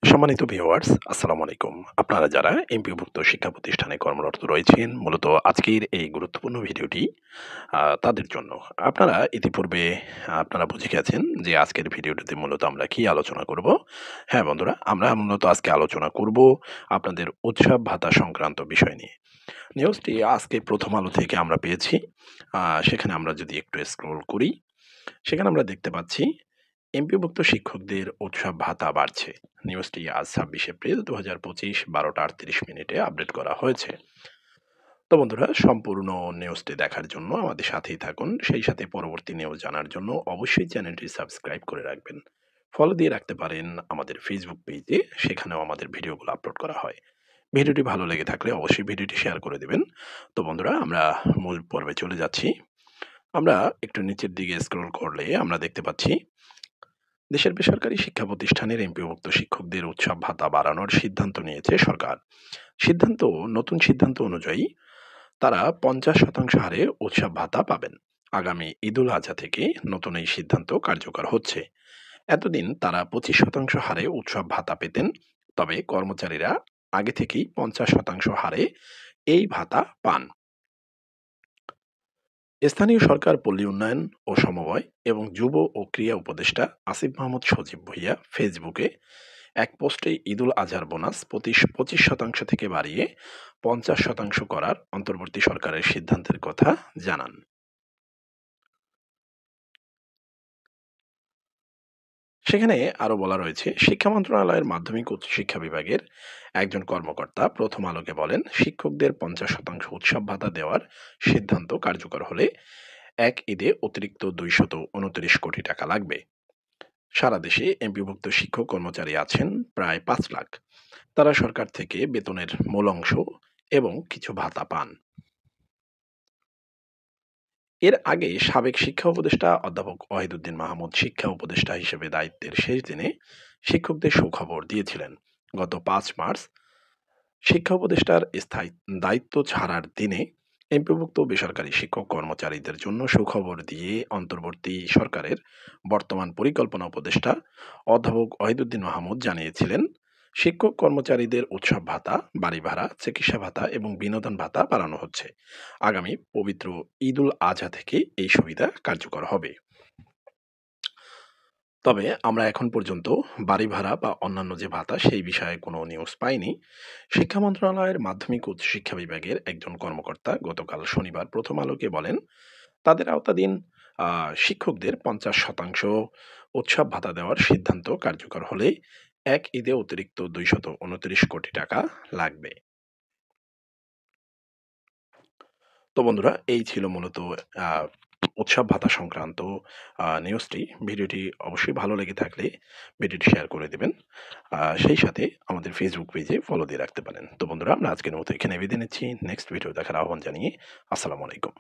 সম্মানিত ভিউয়ার্স, আসসালামু আলাইকুম। আপনারা যারা এমপিওভুক্ত শিক্ষা প্রতিষ্ঠানে কর্মরত রয়েছেন, মূলত আজকের এই গুরুত্বপূর্ণ ভিডিওটি তাদের জন্য। আপনারা ইতিপূর্বে আপনারা বুঝে গেছেন যে আজকের ভিডিওটিতে মূলত আমরা কি আলোচনা করব। হ্যাঁ বন্ধুরা, আমরা মূলত আজকে আলোচনা করব আপনাদের উৎসব ভাতা সংক্রান্ত বিষয় নিয়ে। নিউজটি আজকে 'প্রথম আলো' থেকে আমরা পেয়েছি। সেখানে আমরা যদি একটু স্ক্রল করি, সেখানে আমরা দেখতে পাচ্ছি এমপিওভুক্ত শিক্ষকদের উৎসব ভাতা বাড়ছে। নিউজটি আজ ২৬ এপ্রিল ২০২৫ ১২টা ৩৮ আপডেট করা হয়েছে। তো বন্ধুরা, সম্পূর্ণ নিউজটি দেখার জন্য আমাদের সাথেই থাকুন। সেই সাথে পরবর্তী নিউজ জানার জন্য অবশ্যই চ্যানেলটি সাবস্ক্রাইব করে রাখবেন। ফলো দিয়ে রাখতে পারেন আমাদের ফেসবুক পেজে, সেখানেও আমাদের ভিডিওগুলো আপলোড করা হয়। ভিডিওটি ভালো লেগে থাকলে অবশ্যই ভিডিওটি শেয়ার করে দেবেন। তো বন্ধুরা, আমরা মূল পর্বে চলে যাচ্ছি। আমরা একটু নিচের দিকে স্ক্রল করলে আমরা দেখতে পাচ্ছি দেশের বেসরকারি শিক্ষা প্রতিষ্ঠানের এমপিওভুক্ত শিক্ষকদের উৎসব ভাতা বাড়ানোর সিদ্ধান্ত নিয়েছে সরকার। সিদ্ধান্ত নতুন সিদ্ধান্ত অনুযায়ী তারা 50% হারে উৎসব ভাতা পাবেন। আগামী ঈদুল আজহা থেকে নতুন এই সিদ্ধান্ত কার্যকর হচ্ছে। এতদিন তারা 25% হারে উৎসব ভাতা পেতেন, তবে কর্মচারীরা আগে থেকেই 50% হারে এই ভাতা পান। স্থানীয় সরকার, পল্লী উন্নয়ন ও সমবায় এবং যুব ও ক্রীড়া উপদেষ্টা আসিফ মাহমুদ সজীব ভুঁইয়া ফেসবুকে এক পোস্টে ঈদুল আজহার বোনাস 25% থেকে বাড়িয়ে 50% করার অন্তর্বর্তী সরকারের সিদ্ধান্তের কথা জানান। সেখানে আরো বলা রয়েছে, শিক্ষা মন্ত্রণালয়ের মাধ্যমিক ও উচ্চ শিক্ষা বিভাগের একজন কর্মকর্তা প্রথম আলোকে বলেন, শিক্ষকদের 50% উৎসব ভাতা দেওয়ার সিদ্ধান্ত কার্যকর হলে এক ঈদে অতিরিক্ত 229 কোটি টাকা লাগবে। সারা দেশে এমপিভুক্ত শিক্ষক কর্মচারী আছেন প্রায় 5 লাখ। তারা সরকার থেকে বেতনের মূল অংশ এবং কিছু ভাতা পান। এর আগে সাবেক শিক্ষা উপদেষ্টা অধ্যাপক ওয়াহিদুদ্দিন মাহমুদ শিক্ষা উপদেষ্টা হিসেবে দায়িত্বের শেষ দিনে শিক্ষকদের সুখবর দিয়েছিলেন। গত 5 মার্চ শিক্ষা উপদেষ্টার স্থায়ী দায়িত্ব ছাড়ার দিনে এমপিভুক্ত বেসরকারি শিক্ষক কর্মচারীদের জন্য সুখবর দিয়ে অন্তর্বর্তী সরকারের বর্তমান পরিকল্পনা উপদেষ্টা অধ্যাপক ওয়াহিদুদ্দিন মাহমুদ জানিয়েছিলেন, শিক্ষক কর্মচারীদের উৎসব ভাতা, বাড়ি ভাড়া, চিকিৎসা ভাতা এবং বিনোদন ভাতা বাড়ানো হচ্ছে। আগামী পবিত্র ঈদুল আজহা থেকে এই সুবিধা কার্যকর হবে। তবে আমরা এখন পর্যন্ত বাড়ি ভাড়া বা অন্যান্য যে ভাতা সেই বিষয়ে কোনো নিউজ পাইনি। শিক্ষা মন্ত্রণালয়ের মাধ্যমিক ও উচ্চ শিক্ষা বিভাগের একজন কর্মকর্তা গতকাল শনিবার প্রথম আলোকে বলেন, তাদের আওতাধীন শিক্ষকদের 50% উৎসব ভাতা দেওয়ার সিদ্ধান্ত কার্যকর হলে এক ঈদে অতিরিক্ত 229 কোটি টাকা লাগবে। তো বন্ধুরা, এই ছিল মূলত আ উৎসব ভাতা সংক্রান্ত নিউজটি। ভিডিওটি অবশ্যই ভালো লেগে থাকলে ভিডিওটি শেয়ার করে দিবেন। সেই সাথে আমাদের ফেসবুক পেজে ফলো দিয়ে রাখতে পারেন। তো বন্ধুরা, আমরা আজকের মতো এখানে বিদায় নিচ্ছি। নেক্সট ভিডিও দেখার আহ্বান জানিয়ে আসসালামু আলাইকুম।